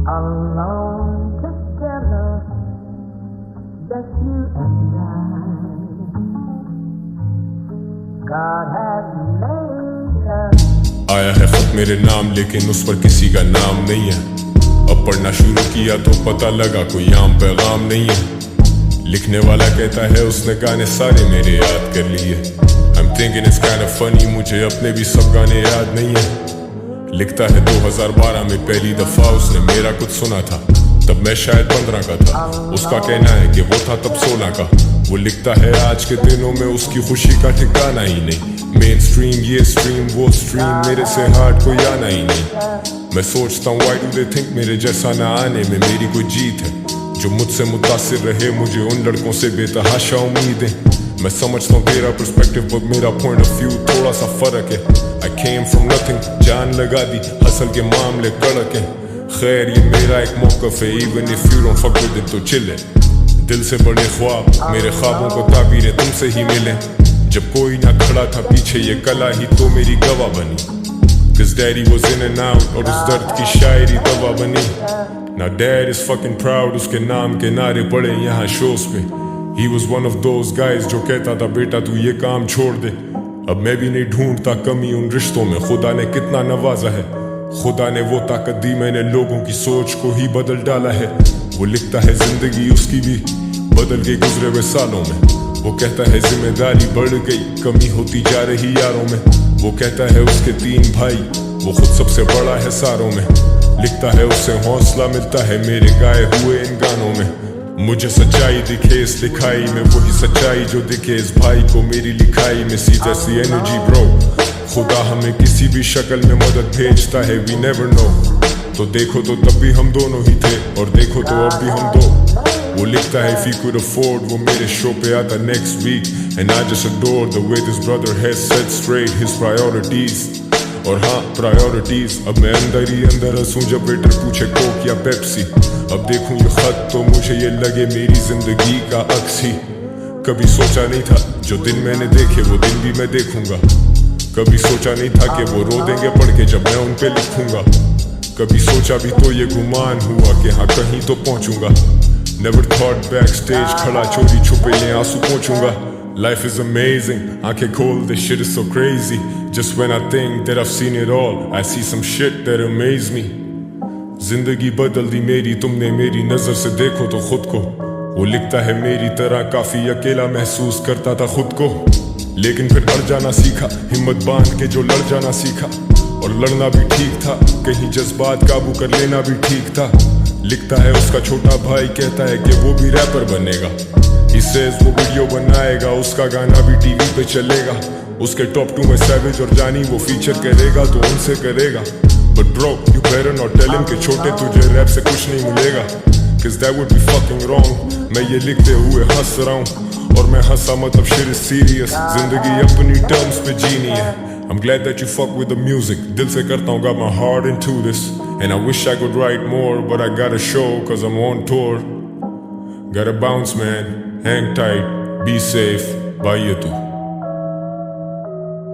alone together, just you and I. God has made us. आया है खत मेरे नाम लेकिन उस पर किसी का नाम नहीं है। अब पढ़ना शुरू किया तो पता लगा कोई आम पैगाम नहीं है। लिखने वाला कहता है उसने गाने सारे मेरे याद कर लिए। I'm thinking it's kind of funny, मुझे अपने भी सब गाने याद नहीं है। लिखता है 2012 में पहली दफा उसने मेरा कुछ सुना था, तब मैं शायद 15 का था। उसका कहना है कि वो था तब 16 का। वो लिखता है आज के दिनों में उसकी खुशी का ठिकाना ही नहीं। मेन स्ट्रीम ये स्ट्रीम वो स्ट्रीम, मेरे से हार्ड कोई आना ही नहीं। मैं सोचता हूँ why do they think मेरे जैसा ना आने में मेरी कोई जीत है। जो मुझसे मुतासिर रहे मुझे उन लड़कों से बेतहाशा उम्मीद है। मैं समझता हूँ तेरा पर्सपेक्टिव पर मेरा पॉइंट ऑफ व्यू थोड़ा सा फर्क है। I came from nothing, जान लगा दी, हसल के मामले कड़क है। खैर ये मेरा एक मौकफ है, even if you don't fuck with it तो chill है। दिल से बड़े ख्वाब मेरे ख्वाबों को ताबीरें तुमसे ही मिले। जब कोई ना खड़ा था पीछे ये कला ही तो मेरी गवाह बनी। Cause daddy was in and out और उस दर्द की शायरी दवा बनी। Now dad is fucking proud, उसके नाम के नारे पड़े यहाँ शोज पे। He was one of those guys जो कहता था बेटा तू ये काम छोड़ दे। अब मैं भी नहीं ढूंढता कमी उन रिश्तों में, खुदा ने कितना नवाजा है। खुदा ने वो ताकत दी, मैंने लोगों की सोच को ही बदल डाला है। वो लिखता है जिंदगी उसकी भी बदल गई गुजरे हुए सालों में। वो कहता है जिम्मेदारी बढ़ गई, कमी होती जा रही यारों में। वो कहता है उसके 3 भाई, वो खुद सबसे बड़ा है सारों में। लिखता है उससे हौसला मिलता है मेरे गाए हुए इन गानों में। मुझे सच्चाई दिखे इस लिखाई में, वही सच्चाई जो दिखे इस भाई को मेरी लिखाई में। सी जैसी एनर्जी ब्रो, खुदा हमें किसी भी शक्ल में मदद भेजता है, वी नेवर नो। तो देखो तो तब भी हम दोनों ही थे और देखो तो अब भी हम दो। वो लिखता है if he could afford, वो मेरे शो पे आता next week and I just adore the way this brother has set straight his priorities। और हाँ प्रायोरिटीज, अब मैं अंदर ही अंदर हंसूं जब वेटर पूछे कोक या पेप्सी। अब देखूं ये खत तो मुझे ये लगे मेरी जिंदगी का अक्स ही। कभी सोचा नहीं था जो दिन मैंने देखे वो दिन भी मैं देखूंगा। कभी सोचा नहीं था कि वो रो देंगे पढ़ के जब मैं उन पे लिखूंगा। कभी सोचा भी तो ये गुमान हुआ कि हाँ कहीं तो पहुंचूंगा। Never thought backstage खड़ा चोरी छुपे ये आंसू पहुंचूंगा। Life is amazing, आंखें खोल this shit is so crazy। Just when I think that I've seen it all, I see some shit that amaze me। जिंदगी बदल दी मेरी तुमने मेरी नजर से देखो तो खुद को। वो लिखता है मेरी तरह काफी अकेला महसूस करता था खुद को, लेकिन फिर अड़ जाना सीखा, हिम्मत बांध के जो लड़ जाना सीखा। और लड़ना भी ठीक था, कहीं जज्बात काबू कर लेना भी ठीक था। लिखता है उसका छोटा भाई कहता है कि वो भी रैपर बनेगा। He says वो वीडियो बनाएगा, उसका गाना भी टीवी पे चलेगा। उसके टॉप 2 में सैवेज और जानी वो फीचर करेगा तो उनसे करेगा। But bro, you better not tell him कि छोटे तुझे रैप से कुछ नहीं मिलेगा। Cause that would be fucking wrong। मैं ये लिखते हुए हंस रहा हूँ और मैं हंसा मतलब shit is serious। जिंदगी अपनी टर्म्स पे जीनी है। I'm glad that you fuck with the music। दिल से करता हूँ, got my heart into this and I wish I could write more but I gotta show cause I'm on tour। Gotta bounce man, hang tight, be safe, bye you too।